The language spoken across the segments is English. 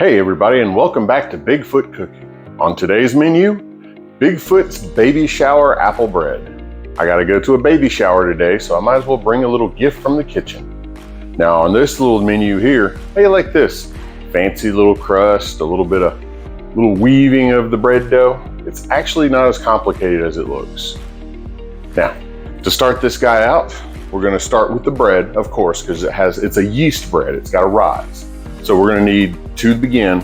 Hey everybody, and welcome back to Bigfoot Cooking. On today's menu, Bigfoot's baby shower apple bread. I gotta go to a baby shower today, so I might as well bring a little gift from the kitchen. Now on this little menu here, hey, like this, fancy little crust, a little weaving of the bread dough. It's actually not as complicated as it looks. Now, to start this guy out, we're gonna start with the bread, of course, because it's a yeast bread, it's gotta rise. So we're gonna need, to begin,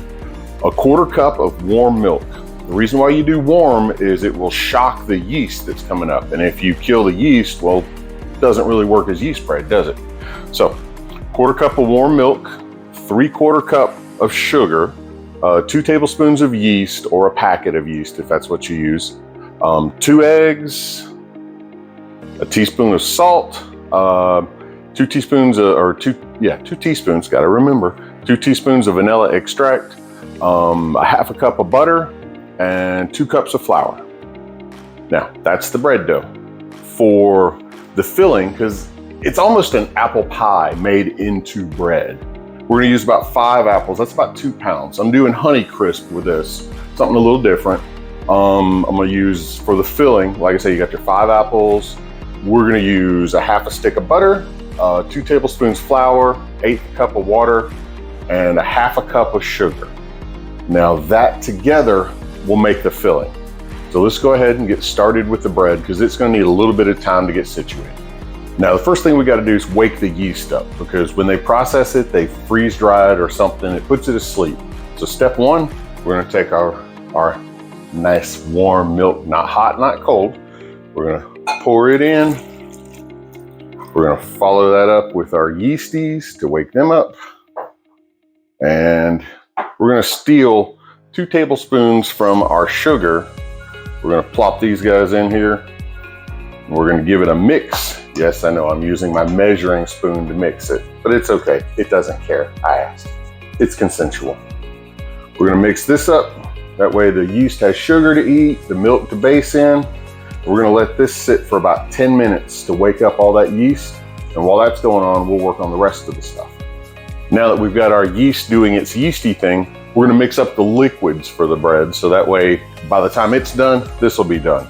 a 1/4 cup of warm milk. The reason why you do warm is it will shock the yeast that's coming up. And if you kill the yeast, well, it doesn't really work as yeast bread, does it? So 1/4 cup of warm milk, 3/4 cup of sugar, 2 tablespoons of yeast or a packet of yeast if that's what you use, 2 eggs, a teaspoon of salt, 2 teaspoons, gotta remember, 2 teaspoons of vanilla extract, a 1/2 cup of butter, and 2 cups of flour. Now, that's the bread dough. For the filling, because it's almost an apple pie made into bread, we're gonna use about 5 apples. That's about 2 pounds. I'm doing Honey Crisp with this, something a little different. I'm gonna use, for the filling, like I say, you got your 5 apples. We're gonna use a 1/2 stick of butter, 2 tablespoons flour, 1/8 cup of water, and a 1/2 cup of sugar. Now that together will make the filling. So let's go ahead and get started with the bread because it's gonna need a little bit of time to get situated. Now the first thing we gotta do is wake the yeast up because when they process it, they freeze dry it or something, it puts it asleep. So step 1, we're gonna take our nice warm milk, not hot, not cold. We're gonna pour it in. We're gonna follow that up with our yeasties to wake them up. And we're gonna steal 2 tablespoons from our sugar. We're gonna plop these guys in here. We're gonna give it a mix. Yes, I know I'm using my measuring spoon to mix it, but it's okay. It doesn't care, I asked. It's consensual. We're gonna mix this up. That way the yeast has sugar to eat, the milk to base in. We're gonna let this sit for about 10 minutes to wake up all that yeast. And while that's going on, we'll work on the rest of the stuff. Now that we've got our yeast doing its yeasty thing, we're gonna mix up the liquids for the bread. So that way, by the time it's done, this will be done.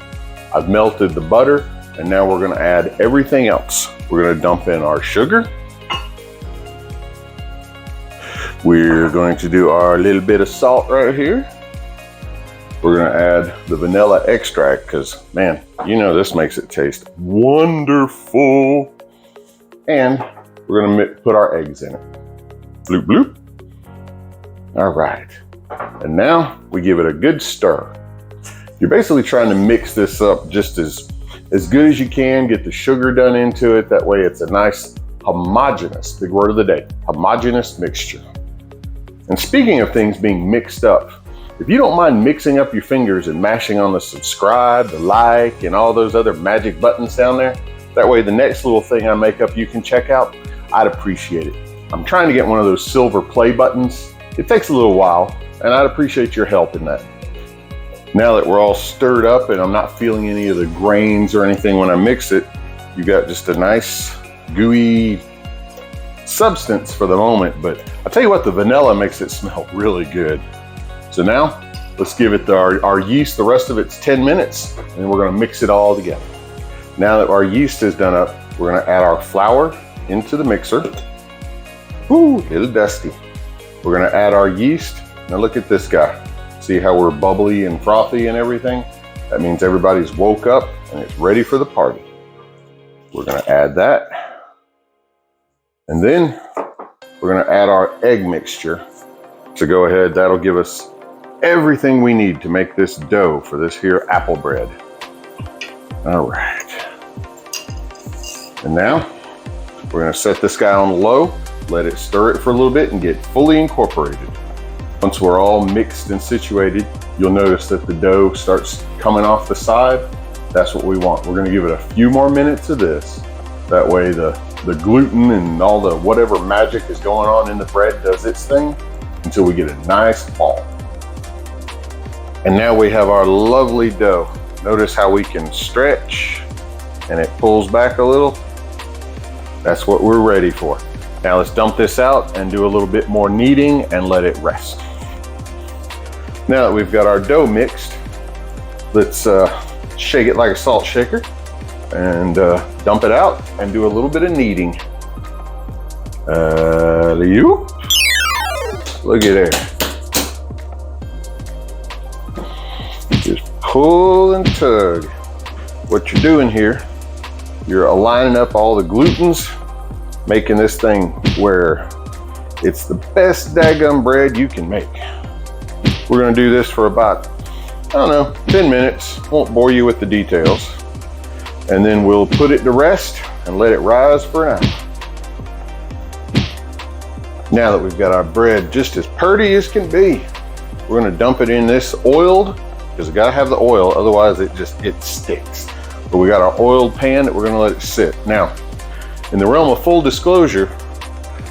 I've melted the butter and now we're gonna add everything else. We're gonna dump in our sugar. We're going to do our little bit of salt right here. We're gonna add the vanilla extract because, man, you know this makes it taste wonderful. And we're gonna put our eggs in it. Bloop, bloop. All right. And now we give it a good stir. You're basically trying to mix this up just as good as you can, get the sugar done into it. That way it's a nice homogeneous, big word of the day, homogeneous mixture. And speaking of things being mixed up, if you don't mind mixing up your fingers and mashing on the subscribe, the like, and all those other magic buttons down there, that way the next little thing I make up you can check out, I'd appreciate it. I'm trying to get one of those silver play buttons. It takes a little while, and I'd appreciate your help in that. Now that we're all stirred up and I'm not feeling any of the grains or anything when I mix it, you got just a nice gooey substance for the moment, but I'll tell you what, the vanilla makes it smell really good. So now, let's give it our yeast, the rest of it's 10 minutes, and we're gonna mix it all together. Now that our yeast is done up, we're gonna add our flour into the mixer. Ooh, a little dusty. We're gonna add our yeast. Now look at this guy. See how we're bubbly and frothy and everything? That means everybody's woke up and it's ready for the party. We're gonna add that. And then we're gonna add our egg mixture. So go ahead, that'll give us everything we need to make this dough for this here apple bread. All right. And now we're gonna set this guy on low, let it stir it for a little bit and get fully incorporated. Once we're all mixed and situated, you'll notice that the dough starts coming off the side. That's what we want. We're gonna give it a few more minutes of this. That way the gluten and all the whatever magic is going on in the bread does its thing until we get a nice ball. And now we have our lovely dough. Notice how we can stretch and it pulls back a little. That's what we're ready for. Now let's dump this out and do a little bit more kneading and let it rest. Now that we've got our dough mixed, let's shake it like a salt shaker and dump it out and do a little bit of kneading. Look at there. Just pull and tug. What you're doing here, you're aligning up all the glutens, making this thing where it's the best daggum bread you can make. We're gonna do this for about, I don't know, 10 minutes. Won't bore you with the details. And then we'll put it to rest and let it rise for an hour. Now that we've got our bread just as purty as can be, we're gonna dump it in this oiled, because we gotta have the oil, otherwise it sticks. But we got our oiled pan that we're gonna let it sit. Now, in the realm of full disclosure,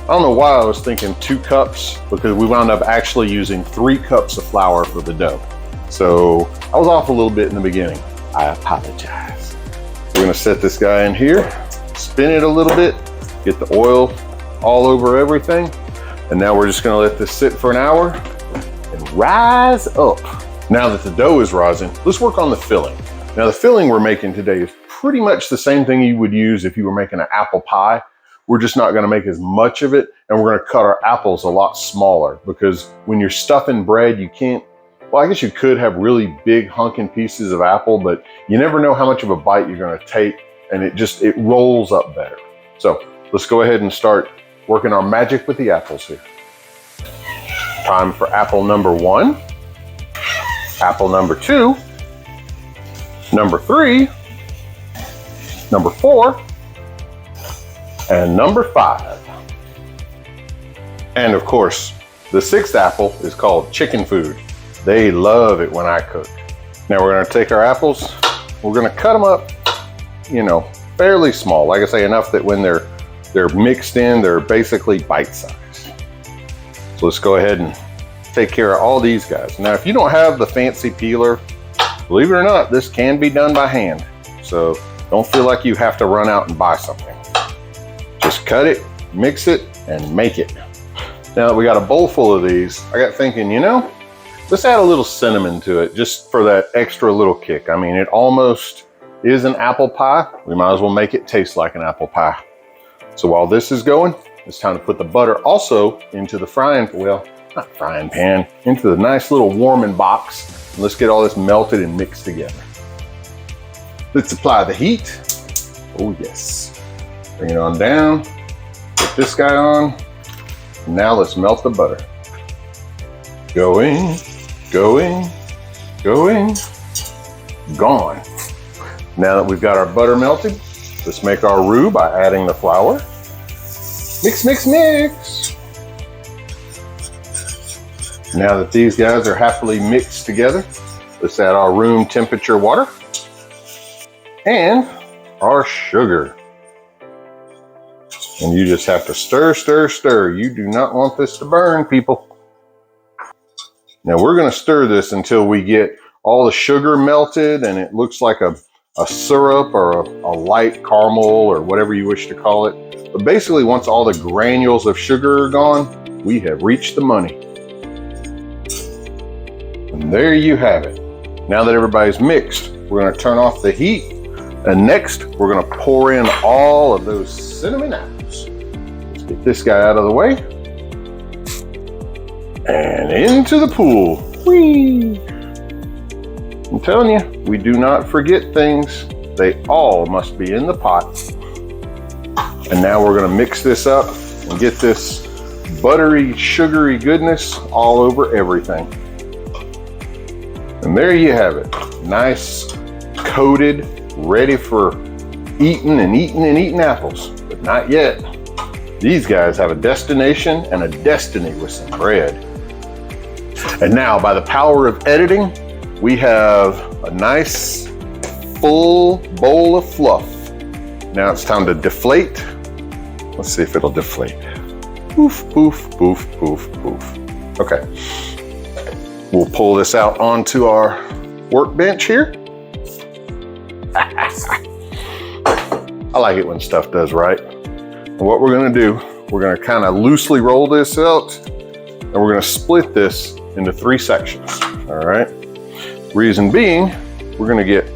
I don't know why I was thinking 2 cups, because we wound up actually using 3 cups of flour for the dough. So I was off a little bit in the beginning. I apologize. We're gonna set this guy in here, spin it a little bit, get the oil all over everything. And now we're just gonna let this sit for an hour and rise up. Now that the dough is rising, let's work on the filling. Now the filling we're making today is pretty much the same thing you would use if you were making an apple pie. We're just not gonna make as much of it, and we're gonna cut our apples a lot smaller, because when you're stuffing bread, you can't, well, I guess you could have really big hunking pieces of apple, but you never know how much of a bite you're gonna take, and it rolls up better. So let's go ahead and start working our magic with the apples here. Time for apple number 1, apple number 2, number 3, number 4, and number 5. And of course, the 6th apple is called chicken food. They love it when I cook. Now we're gonna take our apples, we're gonna cut them up, you know, fairly small. Like I say, enough that when they're mixed in, they're basically bite-sized. So let's go ahead and take care of all these guys. Now, if you don't have the fancy peeler, believe it or not, this can be done by hand. So don't feel like you have to run out and buy something. Just cut it, mix it, and make it. Now that we got a bowl full of these, I got thinking, you know, let's add a little cinnamon to it just for that extra little kick. I mean, it almost is an apple pie. We might as well make it taste like an apple pie. So while this is going, it's time to put the butter also into the not frying pan, into the nice little warming box. And let's get all this melted and mixed together. Let's apply the heat. Oh yes. Bring it on down. Put this guy on. Now let's melt the butter. Going, going, going, gone. Now that we've got our butter melted, let's make our roux by adding the flour. Mix, mix, mix. Now that these guys are happily mixed together, let's add our room temperature water and our sugar. And you just have to stir, stir, stir. You do not want this to burn, people. Now we're gonna stir this until we get all the sugar melted and it looks like a syrup or a light caramel or whatever you wish to call it. But basically, once all the granules of sugar are gone, we have reached the money. And there you have it. Now that everybody's mixed, we're gonna turn off the heat. And next, we're gonna pour in all of those cinnamon apples. Let's get this guy out of the way. And into the pool. Whee! I'm telling you, we do not forget things. They all must be in the pot. And now we're gonna mix this up and get this buttery, sugary goodness all over everything. And there you have it. Nice, coated, ready for eating and eating and eating apples. But not yet. These guys have a destination and a destiny with some bread. And now, by the power of editing, we have a nice full bowl of fluff. Now it's time to deflate. Let's see if it'll deflate. Poof, poof, poof, poof, poof. Okay. We'll pull this out onto our workbench here. I like it when stuff does right. And what we're gonna do, we're gonna kind of loosely roll this out and we're gonna split this into 3 sections. All right. Reason being, we're gonna get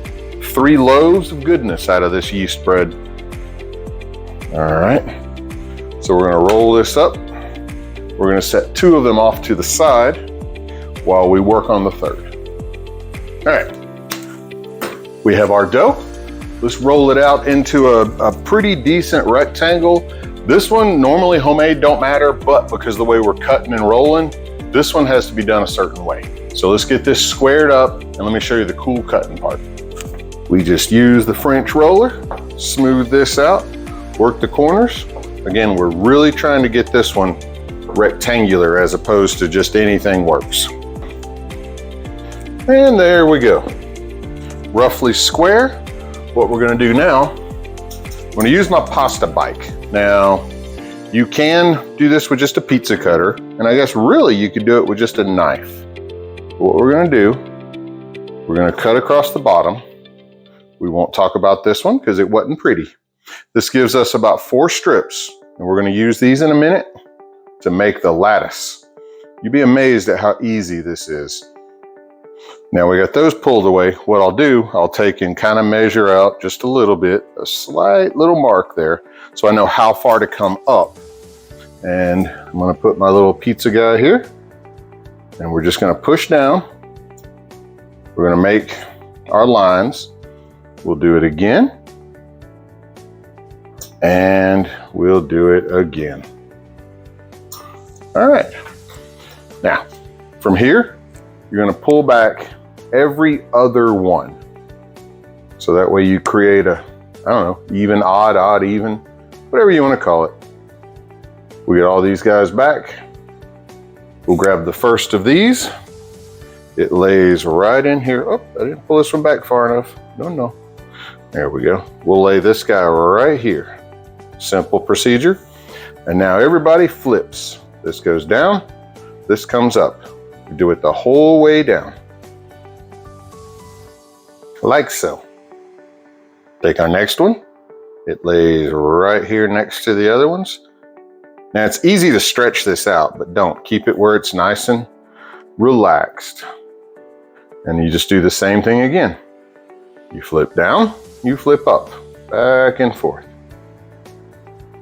3 loaves of goodness out of this yeast bread. All right. So we're gonna roll this up. We're gonna set 2 of them off to the side while we work on the 3rd. All right. We have our dough. Let's roll it out into a pretty decent rectangle. This one, normally homemade don't matter, but because of the way we're cutting and rolling, this one has to be done a certain way. So let's get this squared up and let me show you the cool cutting part. We just use the French roller, smooth this out, work the corners. Again, we're really trying to get this one rectangular as opposed to just anything works. And there we go. Roughly square. What we're gonna do now, I'm gonna use my pasta bike. Now, you can do this with just a pizza cutter, and I guess really you could do it with just a knife. What we're gonna do, we're gonna cut across the bottom. We won't talk about this one because it wasn't pretty. This gives us about 4 strips, and we're gonna use these in a minute to make the lattice. You'd be amazed at how easy this is. Now we got those pulled away. What I'll do, I'll take and kind of measure out just a little bit, a slight little mark there, so I know how far to come up. And I'm gonna put my little pizza guy here, and we're just gonna push down. We're gonna make our lines. We'll do it again, and we'll do it again. All right. Now, from here, you're gonna pull back every other one. So that way you create a, I don't know, even, odd, odd, even, whatever you wanna call it. We get all these guys back. We'll grab the first of these. It lays right in here. Oh, I didn't pull this one back far enough. No. There we go. We'll lay this guy right here. Simple procedure. And now everybody flips. This goes down, this comes up. We do it the whole way down. Like so. Take our next one. It lays right here next to the other ones. Now it's easy to stretch this out, but don't. Keep it where it's nice and relaxed. And you just do the same thing again. You flip down, you flip up, back and forth.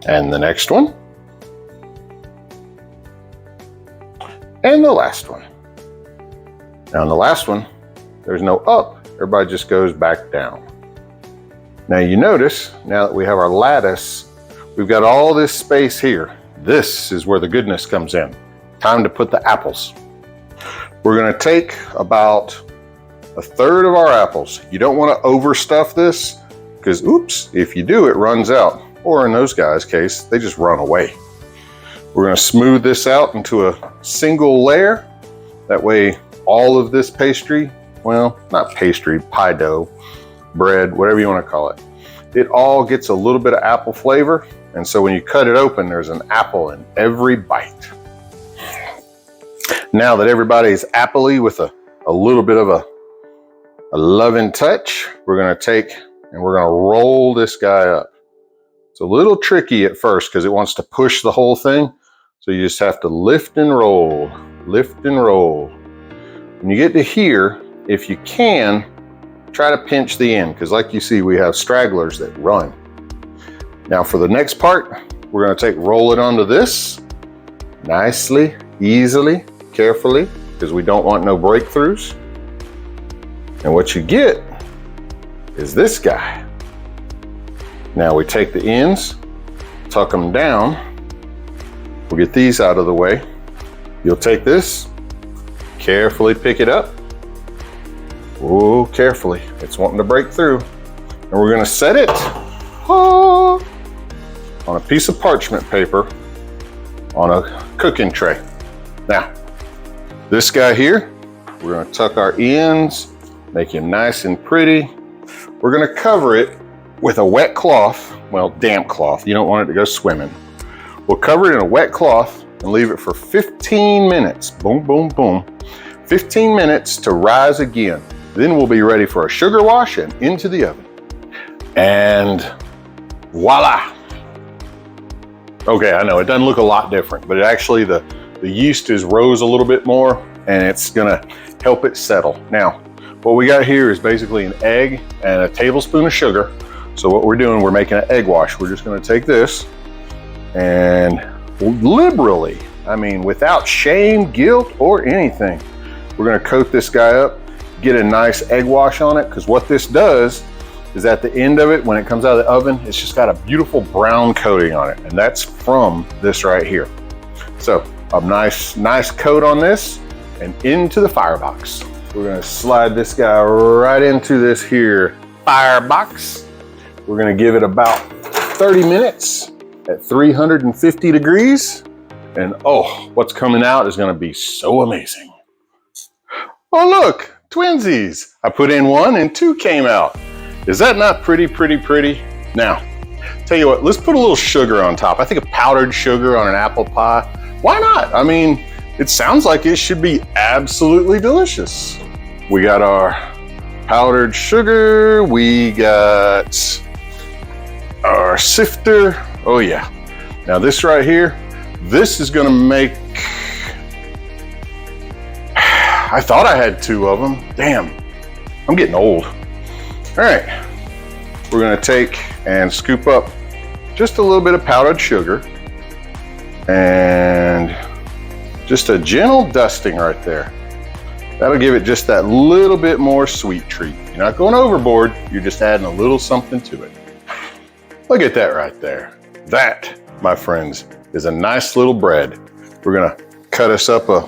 And the next one. And the last one. Now in the last one, there's no up. Everybody just goes back down. Now you notice, now that we have our lattice, we've got all this space here. This is where the goodness comes in. Time to put the apples. We're gonna take about 1/3 of our apples. You don't wanna overstuff this, because oops, if you do, it runs out. Or in those guys' case, they just run away. We're gonna smooth this out into a single layer. That way, all of this pastry, well, not pastry, pie dough, bread, whatever you wanna call it, it all gets a little bit of apple flavor. And so when you cut it open, there's an apple in every bite. Now that everybody's appley with a little bit of a loving touch, we're gonna take and we're gonna roll this guy up. It's a little tricky at first because it wants to push the whole thing. So you just have to lift and roll, lift and roll. When you get to here, if you can, try to pinch the end, because like you see, we have stragglers that run. Now for the next part, we're gonna roll it onto this, nicely, easily, carefully, because we don't want no breakthroughs. And what you get is this guy. Now we take the ends, tuck them down. We'll get these out of the way. You'll take this, carefully pick it up. Oh, carefully, it's wanting to break through. And we're gonna set it on a piece of parchment paper on a cooking tray. Now, this guy here, we're gonna tuck our ends, make him nice and pretty. We're gonna cover it with a wet cloth, well, damp cloth. You don't want it to go swimming. We'll cover it in a wet cloth and leave it for 15 minutes. Boom, boom, boom. 15 minutes to rise again. Then we'll be ready for a sugar wash and into the oven. And voila. Okay, I know it doesn't look a lot different, but it actually, the yeast is rose a little bit more. and it's gonna help it settle. Now, what we got here is basically an egg and a tablespoon of sugar. So what we're doing, we're making an egg wash. We're just gonna take this and liberally, I mean, without shame, guilt, or anything, we're gonna coat this guy up, get a nice egg wash on it, because what this does is at the end of it, when it comes out of the oven, it's just got a beautiful brown coating on it, and that's from this right here. So a nice coat on this and into the firebox. We're gonna slide this guy right into this here firebox. We're gonna give it about 30 minutes at 350 degrees. And oh, what's coming out is gonna be so amazing. Oh look, twinsies. I put in one and two came out. Is that not pretty? Now, tell you what, let's put a little sugar on top. I think a powdered sugar on an apple pie. Why not? I mean, it sounds like it should be absolutely delicious. We got our powdered sugar. We got our sifter. Oh yeah. Now this right here, this is gonna make, I thought I had two of them. Damn, I'm getting old. All right, we're gonna take and scoop up just a little bit of powdered sugar and just a gentle dusting right there. That'll give it just that little bit more sweet treat. You're not going overboard, you're just adding a little something to it. Look at that right there. That, my friends, is a nice little bread. We're gonna cut us up a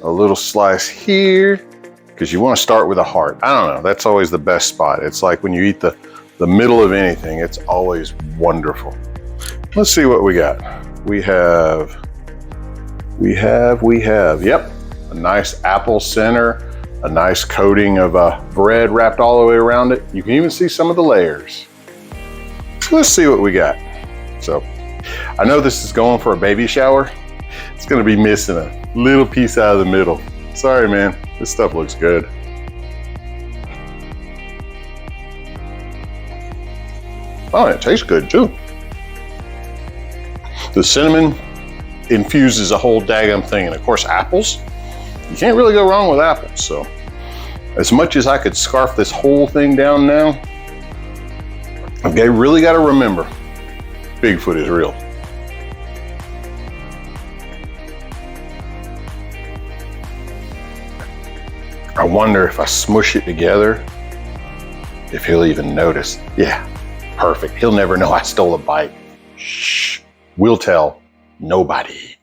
little slice here, because you want to start with a heart. I don't know, that's always the best spot. It's like when you eat the middle of anything, it's always wonderful. Let's see what we got. We have, yep, a nice apple center, a nice coating of bread wrapped all the way around it. You can even see some of the layers. So let's see what we got. So I know this is going for a baby shower. It's gonna be missing a little piece out of the middle. Sorry, man, this stuff looks good. Oh, it tastes good too. The cinnamon infuses a whole daggum thing. And of course, apples, you can't really go wrong with apples. So as much as I could scarf this whole thing down now, okay, really got to remember, Bigfoot is real. I wonder if I smush it together, if he'll even notice. Yeah, perfect. He'll never know I stole a bite. Shh, we'll tell nobody.